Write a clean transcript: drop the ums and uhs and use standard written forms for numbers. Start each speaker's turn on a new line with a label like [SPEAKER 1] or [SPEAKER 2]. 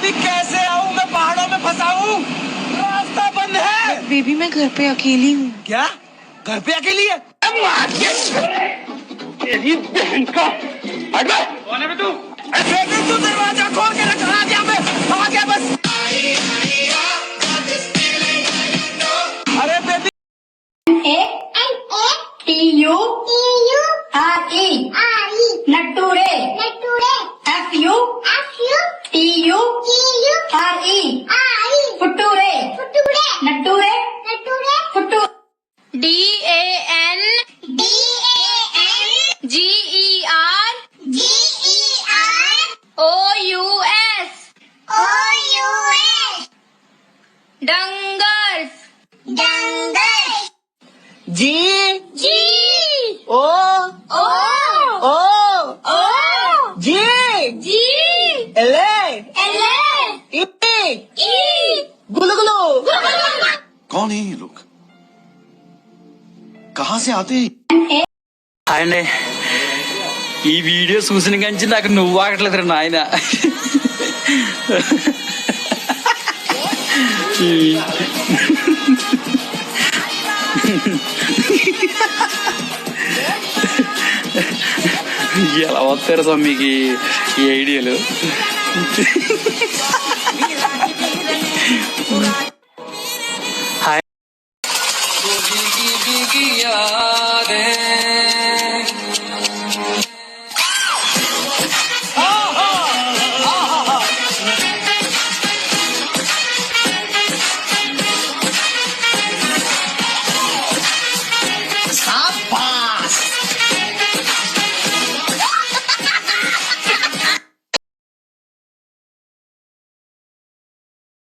[SPEAKER 1] Baby कैसे आऊँ मैं, पहाड़ों में फंसा हूँ, रास्ता बंद है।
[SPEAKER 2] बेबी मैं घर पे अकेली हूँ।
[SPEAKER 1] क्या घर पे अकेली है? तेरी बहन का कौन है तू? बेबी तू दरवाजा खोल के रख, आ गया मैं, आ गया बस। अरे बेबी
[SPEAKER 3] नटूरे फुटूरे नटूरे फुटू DANGER OUS डंगर्स
[SPEAKER 1] जी ओ
[SPEAKER 3] ओ
[SPEAKER 1] जी
[SPEAKER 3] जी
[SPEAKER 1] एले
[SPEAKER 3] एल
[SPEAKER 1] गुलु गुलु।
[SPEAKER 4] कौन है ये लोग, कहाँ से आते हैं?
[SPEAKER 5] ఆయన ఈ వీడియో చూసిన కంచి నాకు నువ్వు ఆగట్లేదు నాయన. ఎలా వస్తారు స్వామికి ఈ ఐడియాలు?